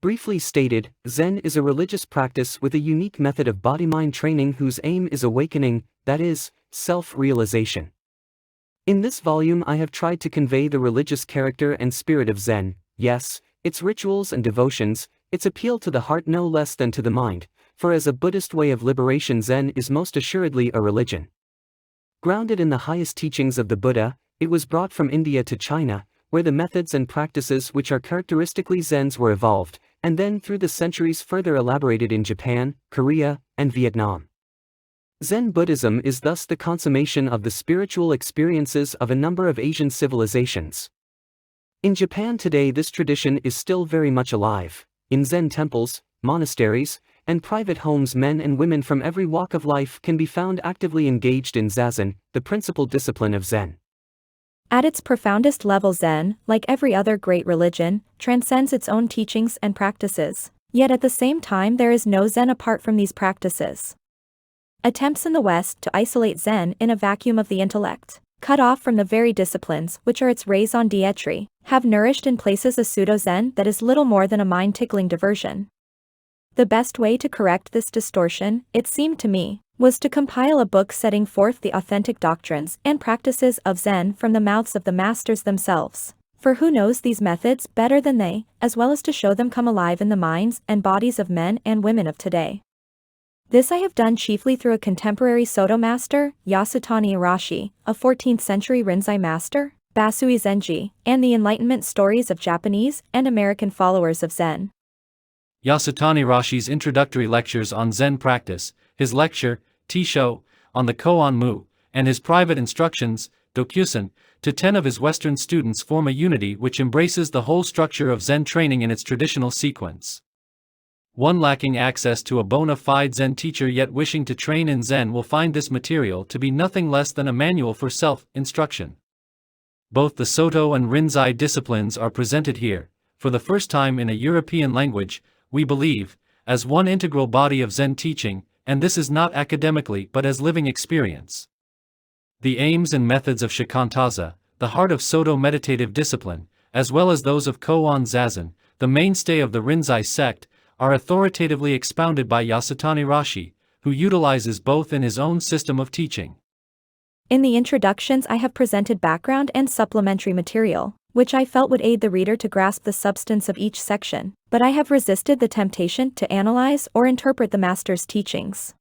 Briefly stated, Zen is a religious practice with a unique method of body-mind training whose aim is awakening, that is, self-realization. In this volume I have tried to convey the religious character and spirit of Zen, yes, its rituals and devotions, its appeal to the heart no less than to the mind, for as a Buddhist way of liberation Zen is most assuredly a religion. Grounded in the highest teachings of the Buddha, it was brought from India to China, where the methods and practices which are characteristically Zen's were evolved, and then through the centuries further elaborated in Japan, Korea, and Vietnam. Zen Buddhism is thus the consummation of the spiritual experiences of a number of Asian civilizations. In Japan today this tradition is still very much alive. In Zen temples, monasteries, and private homes men and women from every walk of life can be found actively engaged in Zazen, the principal discipline of Zen. At its profoundest level Zen, like every other great religion, transcends its own teachings and practices. Yet at the same time there is no Zen apart from these practices. Attempts in the West to isolate Zen in a vacuum of the intellect, cut off from the very disciplines which are its raison d'etre, have nourished in places a pseudo-Zen that is little more than a mind-tickling diversion. The best way to correct this distortion, it seemed to me, was to compile a book setting forth the authentic doctrines and practices of Zen from the mouths of the masters themselves, for who knows these methods better than they, as well as to show them come alive in the minds and bodies of men and women of today. This I have done chiefly through a contemporary Soto master, Yasutani Arashi, a 14th century Rinzai master, Basui Zenji, and the Enlightenment stories of Japanese and American followers of Zen. Yasutani Rashi's introductory lectures on Zen practice, his lecture, Tisho, on the Koan Mu, and his private instructions, Dokusen, to 10 of his Western students form a unity which embraces the whole structure of Zen training in its traditional sequence. One lacking access to a bona fide Zen teacher yet wishing to train in Zen will find this material to be nothing less than a manual for self-instruction. Both the Soto and Rinzai disciplines are presented here, for the first time in a European language, we believe, as one integral body of Zen teaching, and this is not academically but as living experience. The aims and methods of Shikantaza, the heart of Soto meditative discipline, as well as those of Koan Zazen, the mainstay of the Rinzai sect, are authoritatively expounded by Yasutani Rashi, who utilizes both in his own system of teaching. In the introductions I have presented background and supplementary material, which I felt would aid the reader to grasp the substance of each section, but I have resisted the temptation to analyze or interpret the master's teachings.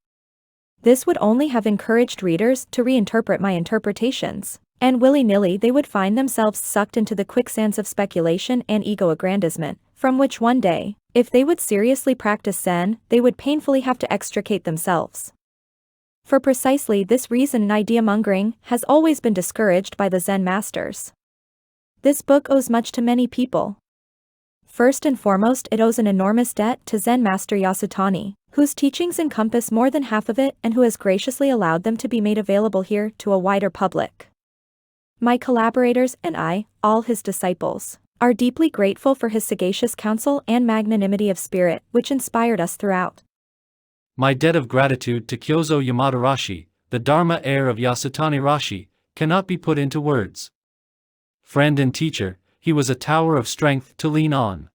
This would only have encouraged readers to reinterpret my interpretations, and willy-nilly they would find themselves sucked into the quicksands of speculation and ego-aggrandizement, from which one day, if they would seriously practice Zen, they would painfully have to extricate themselves. For precisely this reason idea-mongering has always been discouraged by the Zen masters. This book owes much to many people. First and foremost it owes an enormous debt to Zen master Yasutani, whose teachings encompass more than half of it and who has graciously allowed them to be made available here to a wider public. My collaborators and I, all his disciples, are deeply grateful for his sagacious counsel and magnanimity of spirit which inspired us throughout. My debt of gratitude to Kyozo Yamada Rashi, the Dharma heir of Yasutani Rashi, cannot be put into words. Friend and teacher, he was a tower of strength to lean on.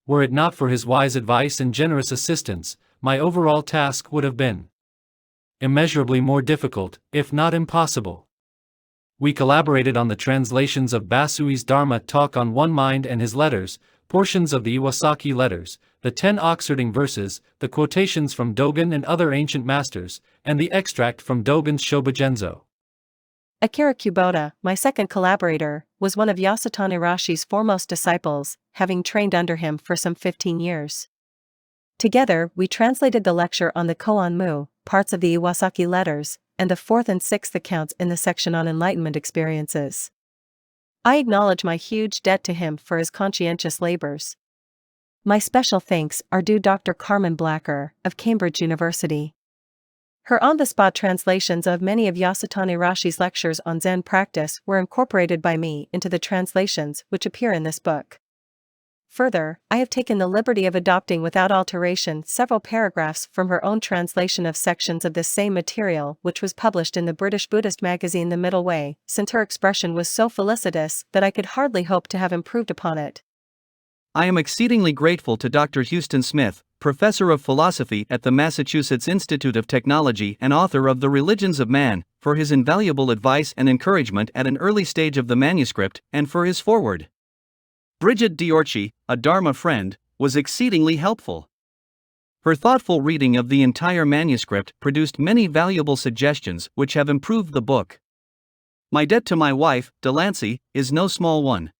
Were it not for his wise advice and generous assistance, my overall task would have been immeasurably more difficult, if not impossible. We collaborated on the translations of Basui's Dharma talk on One Mind and his letters, portions of the Iwasaki letters, the 10 Oxfording verses, the quotations from Dogen and other ancient masters, and the extract from Dogen's Shobogenzo. Akira Kubota, my second collaborator, was one of Yasutani Rashi's foremost disciples, having trained under him for some 15 years. Together, we translated the lecture on the Koan Mu, parts of the Iwasaki letters, and the 4th and 6th accounts in the section on enlightenment experiences. I acknowledge my huge debt to him for his conscientious labors. My special thanks are due Dr. Carmen Blacker, of Cambridge University. Her on-the-spot translations of many of Yasutani Rashi's lectures on Zen practice were incorporated by me into the translations which appear in this book. Further, I have taken the liberty of adopting without alteration several paragraphs from her own translation of sections of this same material which was published in the British Buddhist magazine The Middle Way, since her expression was so felicitous that I could hardly hope to have improved upon it. I am exceedingly grateful to Dr. Houston Smith, Professor of Philosophy at the Massachusetts Institute of Technology and author of The Religions of Man, for his invaluable advice and encouragement at an early stage of the manuscript, and for his foreword. Bridget Diorci, a Dharma friend, was exceedingly helpful. Her thoughtful reading of the entire manuscript produced many valuable suggestions which have improved the book. My debt to my wife, Delancey, is no small one.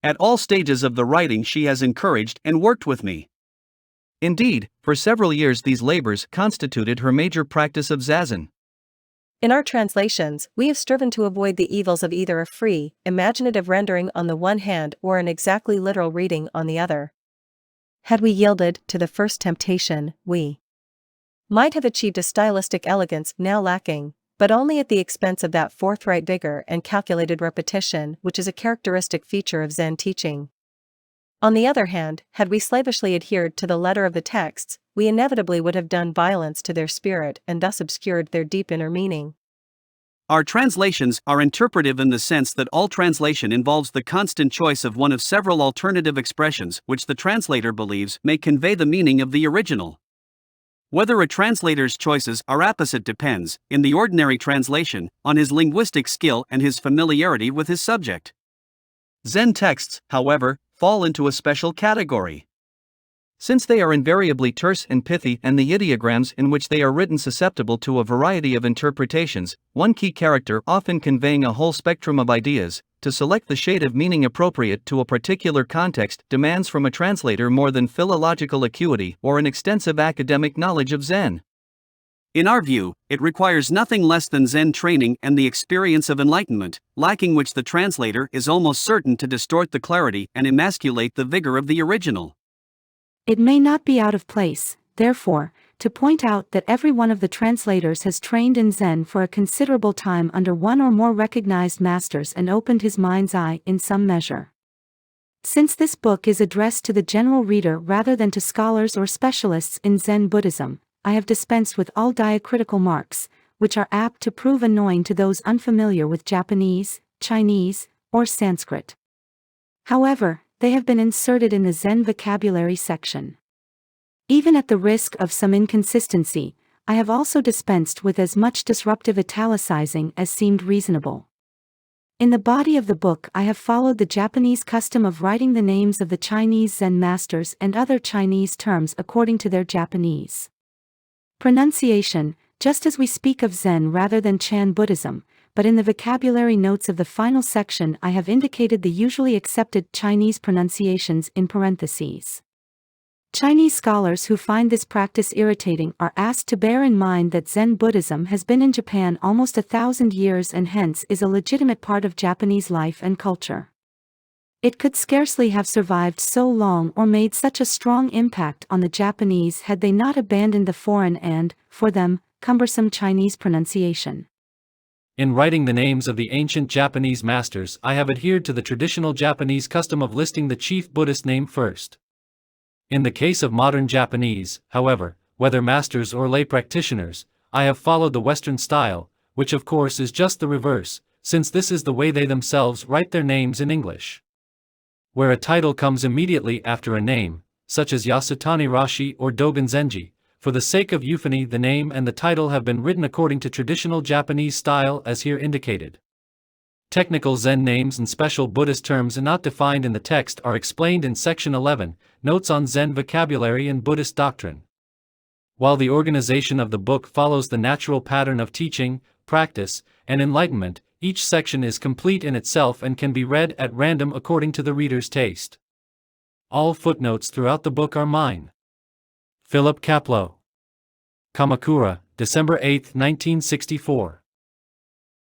At all stages of the writing she has encouraged and worked with me. Indeed, for several years these labors constituted her major practice of Zazen. In our translations, we have striven to avoid the evils of either a free, imaginative rendering on the one hand or an exactly literal reading on the other. Had we yielded to the first temptation, we might have achieved a stylistic elegance now lacking, but only at the expense of that forthright vigor and calculated repetition which is a characteristic feature of Zen teaching. On the other hand, had we slavishly adhered to the letter of the texts, we inevitably would have done violence to their spirit and thus obscured their deep inner meaning. Our translations are interpretive in the sense that all translation involves the constant choice of one of several alternative expressions which the translator believes may convey the meaning of the original. Whether a translator's choices are apposite depends, in the ordinary translation, on his linguistic skill and his familiarity with his subject. Zen texts, however, fall into a special category. Since they are invariably terse and pithy and the ideograms in which they are written susceptible to a variety of interpretations, one key character often conveying a whole spectrum of ideas, to select the shade of meaning appropriate to a particular context demands from a translator more than philological acuity or an extensive academic knowledge of Zen. In our view, it requires nothing less than Zen training and the experience of enlightenment, lacking which the translator is almost certain to distort the clarity and emasculate the vigor of the original. It may not be out of place, therefore, to point out that every one of the translators has trained in Zen for a considerable time under one or more recognized masters and opened his mind's eye in some measure. Since this book is addressed to the general reader rather than to scholars or specialists in Zen Buddhism, I have dispensed with all diacritical marks, which are apt to prove annoying to those unfamiliar with Japanese, Chinese, or Sanskrit. However, they have been inserted in the Zen vocabulary section. Even at the risk of some inconsistency, I have also dispensed with as much disruptive italicizing as seemed reasonable. In the body of the book I have followed the Japanese custom of writing the names of the Chinese Zen masters and other Chinese terms according to their Japanese pronunciation, just as we speak of Zen rather than Ch'an Buddhism, but in the vocabulary notes of the final section I have indicated the usually accepted Chinese pronunciations in parentheses. Chinese scholars who find this practice irritating are asked to bear in mind that Zen Buddhism has been in Japan almost 1,000 years and hence is a legitimate part of Japanese life and culture. It could scarcely have survived so long or made such a strong impact on the Japanese had they not abandoned the foreign and, for them, cumbersome Chinese pronunciation. In writing the names of the ancient Japanese masters, I have adhered to the traditional Japanese custom of listing the chief Buddhist name first. In the case of modern Japanese, however, whether masters or lay practitioners, I have followed the Western style, which of course is just the reverse, since this is the way they themselves write their names in English. Where a title comes immediately after a name, such as Yasutani Rashi or Dogen Zenji, for the sake of euphony the name and the title have been written according to traditional Japanese style as here indicated. Technical Zen names and special Buddhist terms not defined in the text are explained in Section 11, Notes on Zen Vocabulary and Buddhist Doctrine. While the organization of the book follows the natural pattern of teaching, practice, and enlightenment, each section is complete in itself and can be read at random according to the reader's taste. All footnotes throughout the book are mine. Philip Kapleau. Kamakura, December 8, 1964.